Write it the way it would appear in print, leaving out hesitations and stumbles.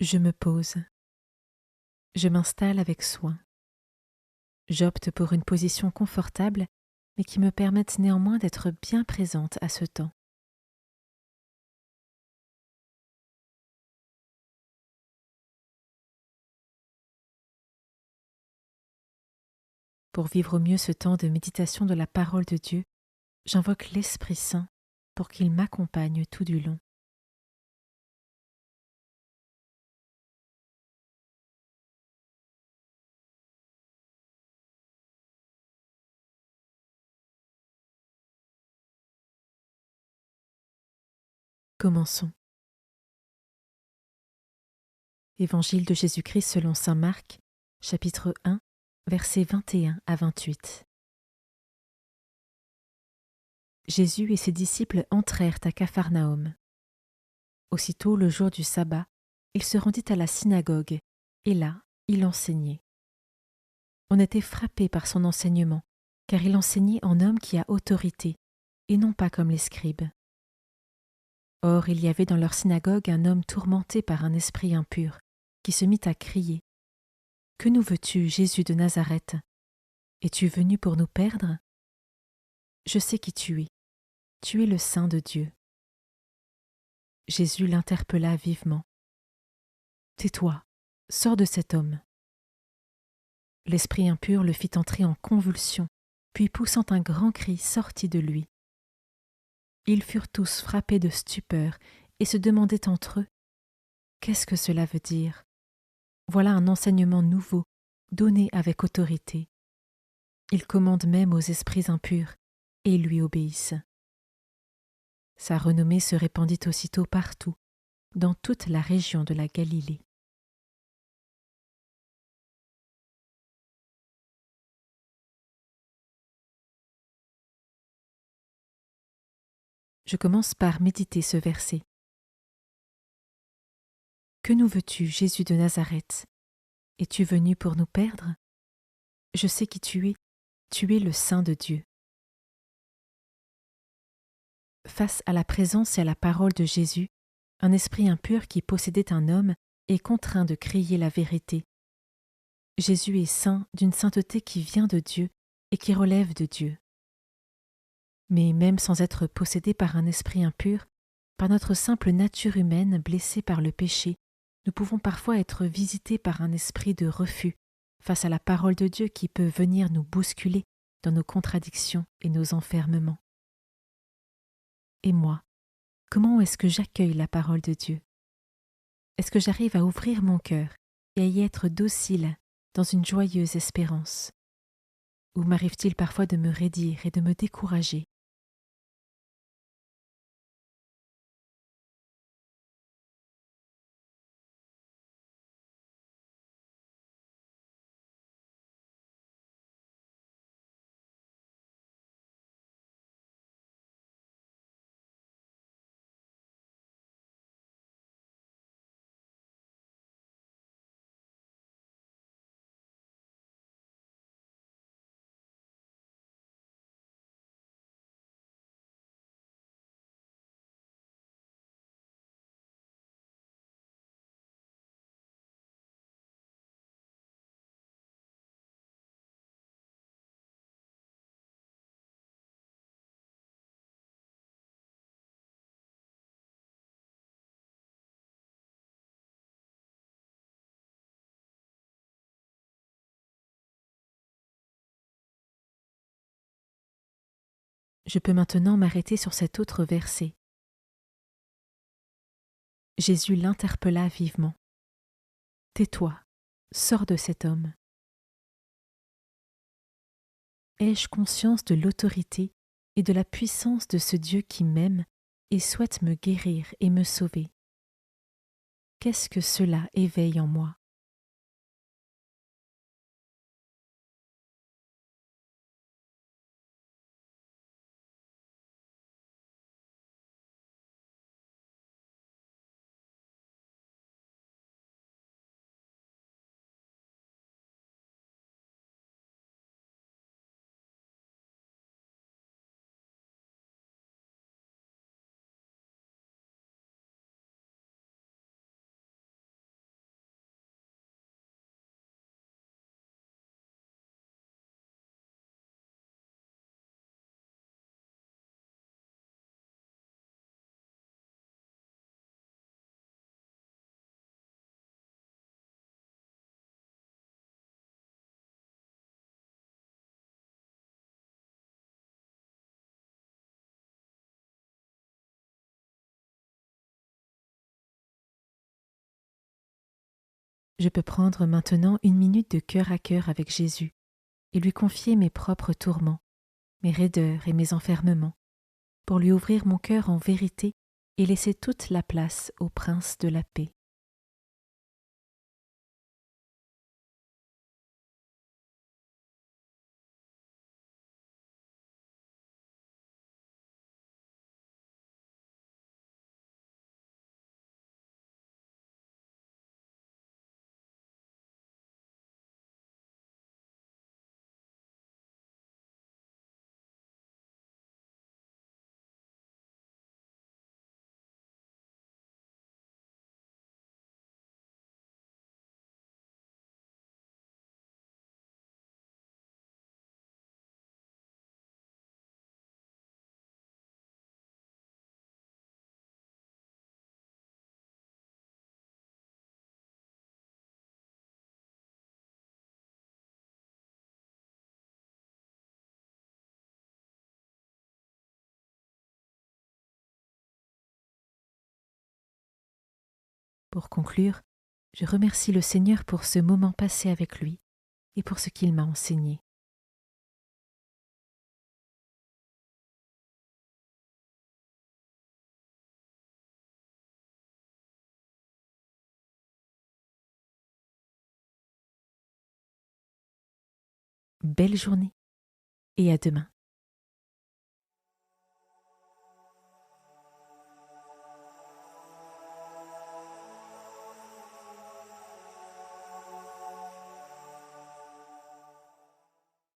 Je me pose. Je m'installe avec soin. J'opte pour une position confortable, mais qui me permette néanmoins d'être bien présente à ce temps. Pour vivre au mieux ce temps de méditation de la parole de Dieu, j'invoque l'Esprit Saint pour qu'il m'accompagne tout du long. Commençons. Évangile de Jésus-Christ selon saint Marc, chapitre 1, versets 21 à 28. Jésus et ses disciples entrèrent à Capharnaüm. Aussitôt, le jour du sabbat, il se rendit à la synagogue, et là, il enseignait. On était frappé par son enseignement, car il enseignait en homme qui a autorité, et non pas comme les scribes. Or, il y avait dans leur synagogue un homme tourmenté par un esprit impur, qui se mit à crier : « Que nous veux-tu, Jésus de Nazareth ? Es-tu venu pour nous perdre ? Je sais qui tu es le Saint de Dieu. » Jésus l'interpella vivement. « Tais-toi, sors de cet homme. » L'esprit impur le fit entrer en convulsion, puis poussant un grand cri sortit de lui. Ils furent tous frappés de stupeur et se demandaient entre eux : « Qu'est-ce que cela veut dire ? Voilà un enseignement nouveau, donné avec autorité. Il commande même aux esprits impurs, et ils lui obéissent. » Sa renommée se répandit aussitôt partout, dans toute la région de la Galilée. Je commence par méditer ce verset. « Que nous veux-tu, Jésus de Nazareth ? Es-tu venu pour nous perdre ? Je sais qui tu es le Saint de Dieu. » Face à la présence et à la parole de Jésus, un esprit impur qui possédait un homme est contraint de crier la vérité. Jésus est saint d'une sainteté qui vient de Dieu et qui relève de Dieu. Mais même sans être possédé par un esprit impur, par notre simple nature humaine blessée par le péché, nous pouvons parfois être visités par un esprit de refus face à la parole de Dieu qui peut venir nous bousculer dans nos contradictions et nos enfermements. Et moi, comment est-ce que j'accueille la parole de Dieu ? Est-ce que j'arrive à ouvrir mon cœur et à y être docile dans une joyeuse espérance ? Ou m'arrive-t-il parfois de me raidir et de me décourager ? Je peux maintenant m'arrêter sur cet autre verset. Jésus l'interpella vivement. « Tais-toi, sors de cet homme. » Ai-je conscience de l'autorité et de la puissance de ce Dieu qui m'aime et souhaite me guérir et me sauver ? Qu'est-ce que cela éveille en moi ? je peux prendre maintenant une minute de cœur à cœur avec Jésus et lui confier mes propres tourments, mes raideurs et mes enfermements, pour lui ouvrir mon cœur en vérité et laisser toute la place au Prince de la paix. Pour conclure, je remercie le Seigneur pour ce moment passé avec lui et pour ce qu'il m'a enseigné. Belle journée et à demain.